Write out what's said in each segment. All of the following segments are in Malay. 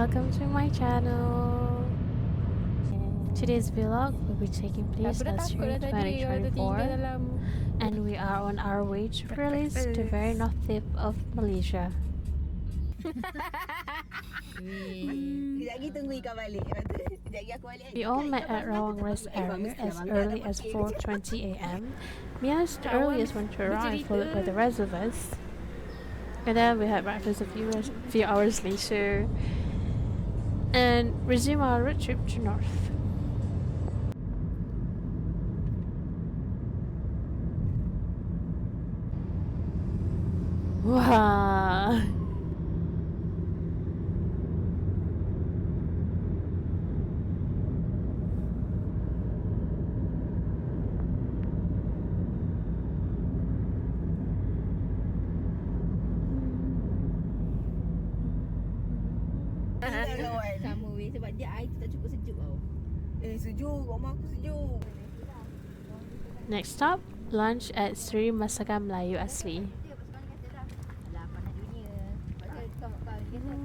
Welcome to my channel. Today's vlog will be taking place at Suri 2024 and we are on our way to Perlis, the very north tip of Malaysia. We all met at Rawang Rest area as early as 4:20 a.m. Mia's the earliest one to arrive, followed by the rest of us. And then we had breakfast a few hours later and resume our road trip to north. Wow! Sama weh sebab dia air tu tak cukup sejuk tau. Sejuk, rumah aku sejuk. Next stop, lunch at Suri Masakan Melayu Asli. Alah, panas dunia. Pasal kau makan dia kan.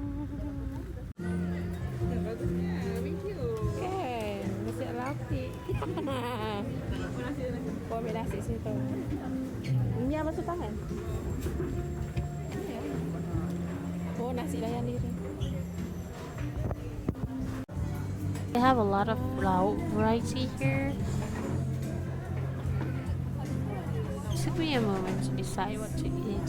Bagusnya, thank you. Kan, nasi lapik. Kau ambil nasi situ. Ini apa basuh tangan? Oh, nasi layan diri. They have a lot of lauk variety here. It took me a moment to decide what to eat.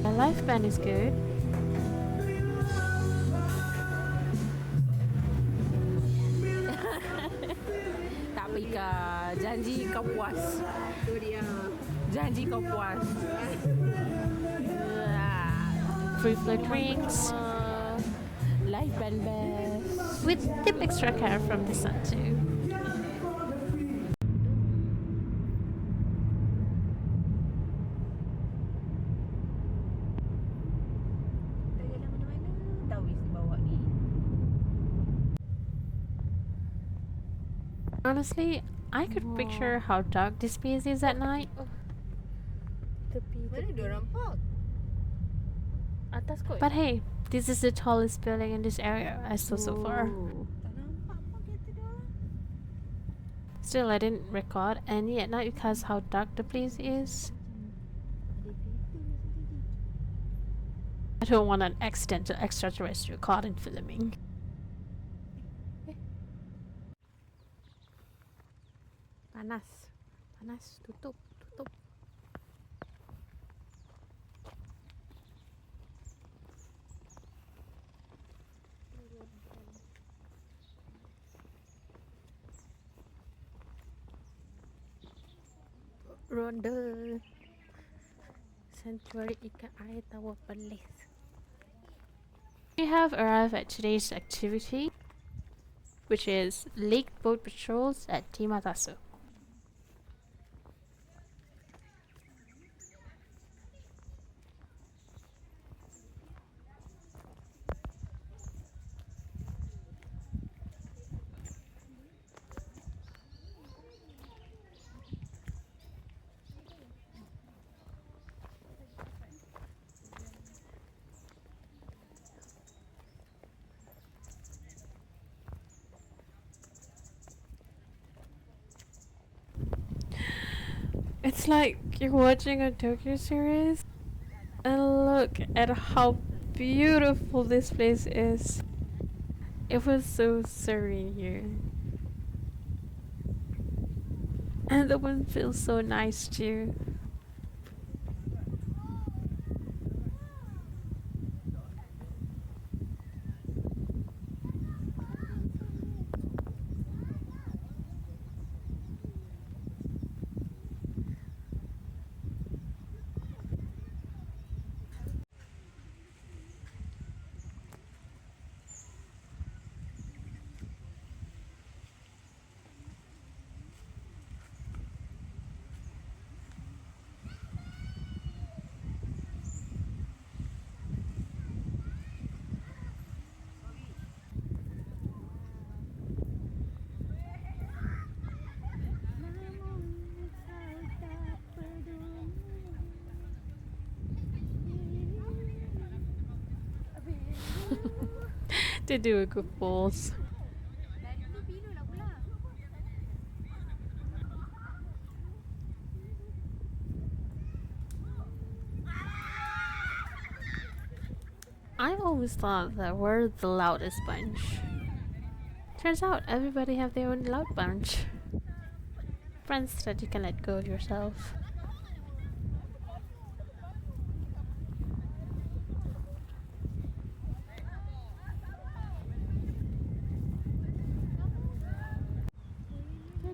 The live band is good. Tak Pika, janji kau puas. Tu dia. Janji kau puas. Free flow drinks Live band best. with tip extra care from the sun too. Tak jalan mana-mana. Tahu isi bawa ni. Honestly, I could picture how dark this place is at night. Mana diorang park? Atas kot. But hey, this is the tallest building in this area I saw so far. Tak nampak pun kereta diorang. Still, I didn't record any at night because how dark the place is. Ada kereta sendiri. I don't want an accidental extraterrestrial caught in filming. Panas. Panas. Tutup. Tutup. Ronde Sanctuary ikan air Tawa Perlis. We have arrived at today's activity, which is lake boat patrols at Tasoh. It's like you're watching a docu-series. And look at how beautiful this place is. It was so serene here. And the wind feels so nice too. To do a good balls. I always thought that we're the loudest bunch. Turns out everybody have their own loud bunch. Friends that you can let go of yourself.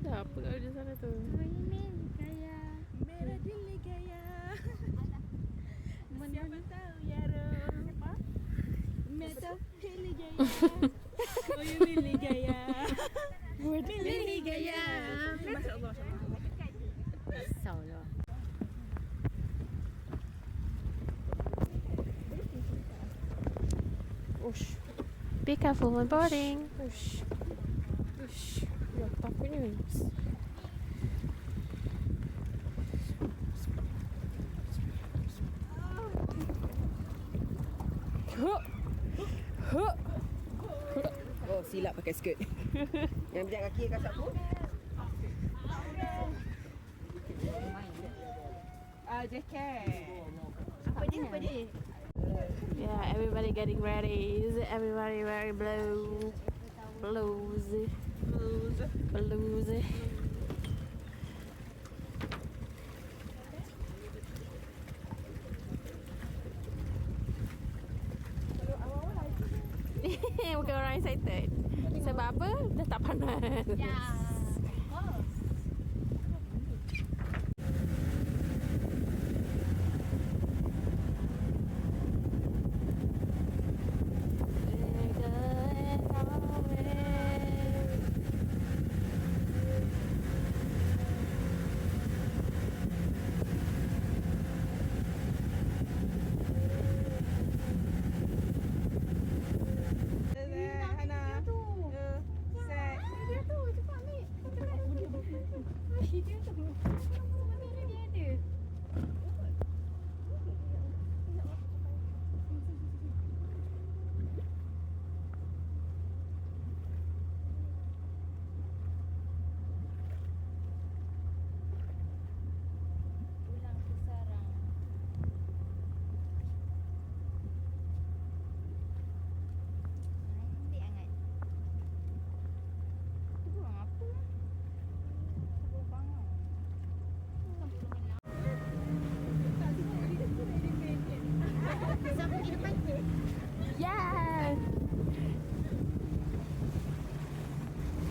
Ada apa kat di sana tu? Merah dili gaya. Siapa tahu ya Rom? Merah dili gaya. Oh you dili gaya. Dili gaya. Masya-Allah. Risaulah. Ush. Be careful when boarding. Ush. Ush. Ya, takutnya. Oh silap pakai skirt. Yang pijak kaki kat siapa? Jacket. Apa dia? Yeah, everybody getting ready. Is everybody very blue? Blues. Bukan orang excited. Sebab apa? Dah tak panas. Yes.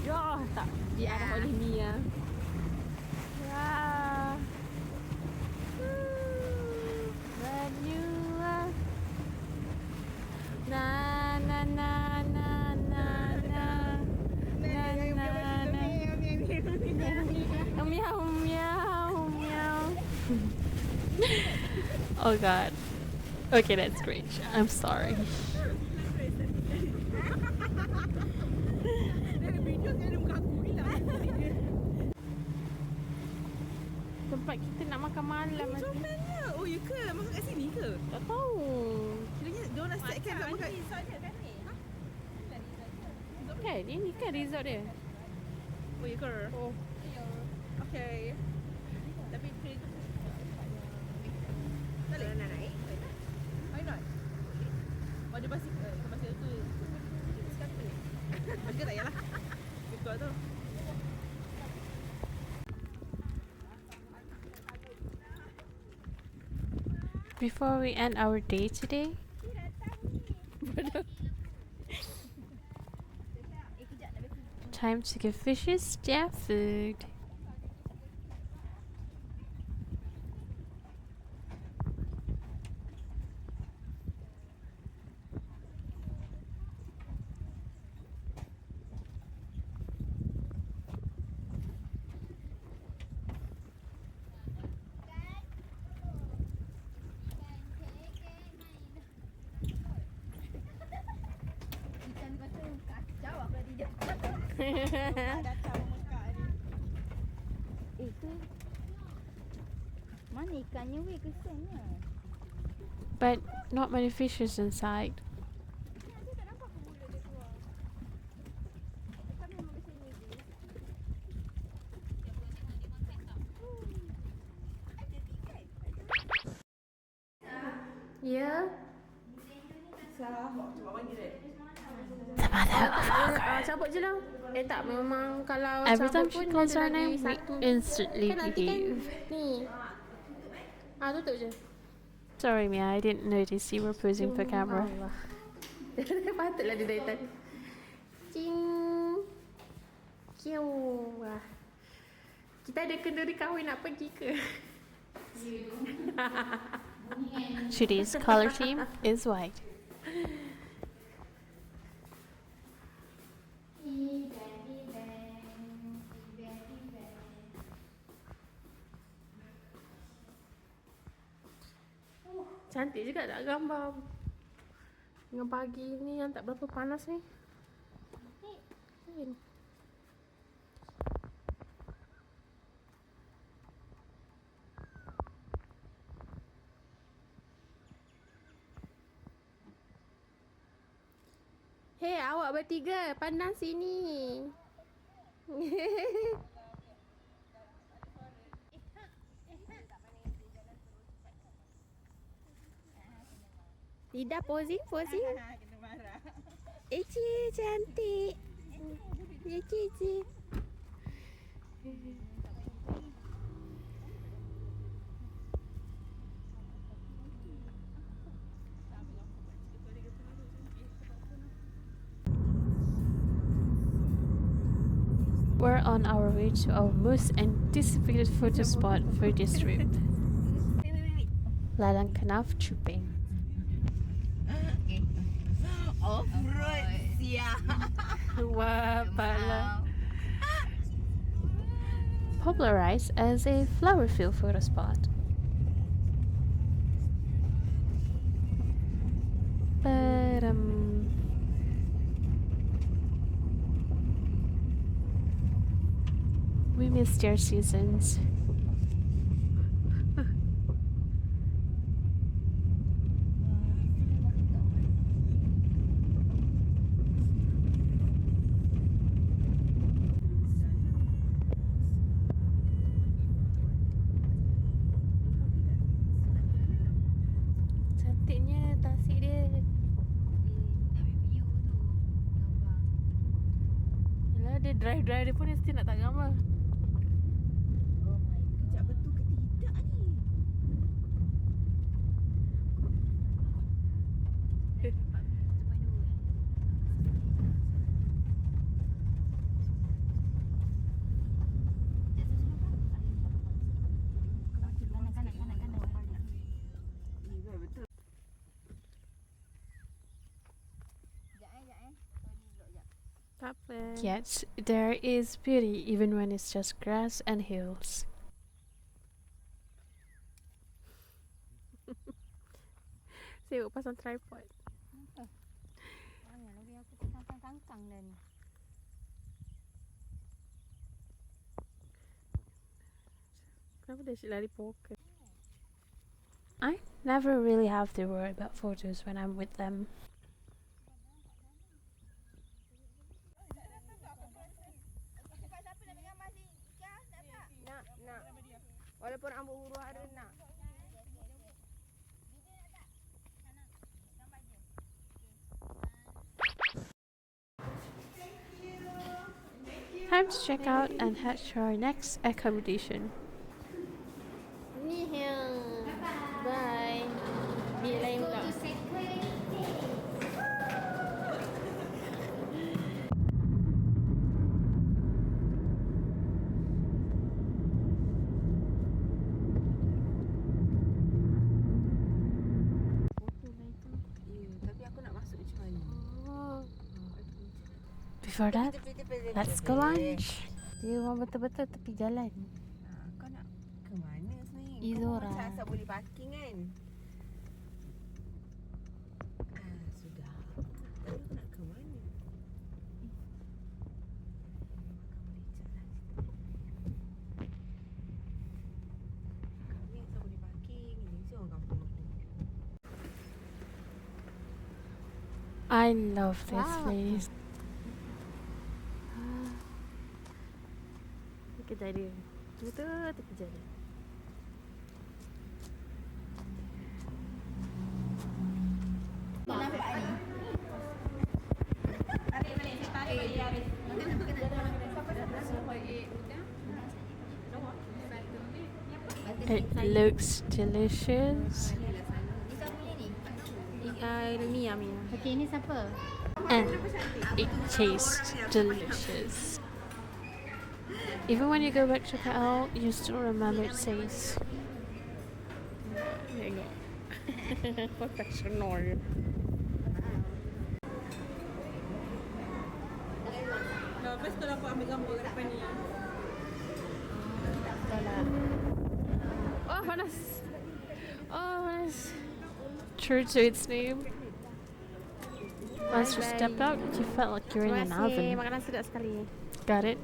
Ya, tak diarah oleh Mia. Ya. When you are na na na na na na na na meow meow meow. Oh god. Okay, that's strange. I'm sorry. Tempat kita nak makan malam nanti. Comelnya. Oh ya ke? Makan kat sini ke? Tak tahu. Kiranya dia orang setkan kat makan. Kan, ini kan resort dia. Oh ya ke? Oh. Okay. Tapi kereta tak boleh nak naik. Why not? Oh dia basikal tu. Sekarang boleh. Basikal tak payahlah. Ikut tu. Before we end our day today, time to give fishes their food. Mana ikannya weh, kesiannya. But not many fishes inside. The mother of all girls. Cabut je lah. Tak, memang kalau Every time cabut she pun calls dia our ada name, we satu. instantly Kan nanti kan behave. ni. Tutup je. Sorry, Mia, I didn't notice you were posing for camera. Allah. Patutlah dia dari tadi. Cing. Kiu. Kita ada kenduri kahwin nak pergi ke? Today's color theme is white. Cantik juga tak gambar. Dengan pagi ni yang tak berapa panas ni. Kan? Hei, awak bertiga pandang sini. Lidah posing. Kena marah. Cantik. Eci. We're on our way to our most anticipated photo spot for this trip. Ladang Kenaf Trooping. Off-road, siap. Wah, pala. Popularized as a flower field photo spot. But we missed their seasons. Cantiknya Tasik dia. Yalah, dia drive dia pun dia still nak tak gambar. Sekejap, betul ke tidak ni? Tak apa. Yet, there is beauty even when it's just grass and hills. Saya pasang tripod. Mana lagi aku terkangkang dah ni. Kenapa dia asyik lari poker? I never really have to worry about photos when I'm with them. Nak. Walaupun rambut huru hara nak. Time to check out and head to our next accommodation. Ni bye. Bilik lain pula. Tapi aku nak masuk macam mana? Before that, let's go lunch. Dia orang betul-betul tepi jalan. Kau nak ke mana sebenarnya? Izora. Kau macam asal boleh parking kan? Sudah. Tapi aku nak ke mana? Kami asal boleh parking. Ini mesti orang kampung aku. I love this place. Kedai dia. Betul tepi jalan. Nampak ni. It looks delicious. Ni Ami. Okey, ini siapa? And it tastes delicious. Even when you go back to KL, you still remember its taste. Tengok. Professional. Lepas tu dapat ambil gambar kat depan ni. Oh, panas. Oh, panas. True to its name. Once you stepped out, you felt like you're in an oven. Makanan sedap sekali. Got it?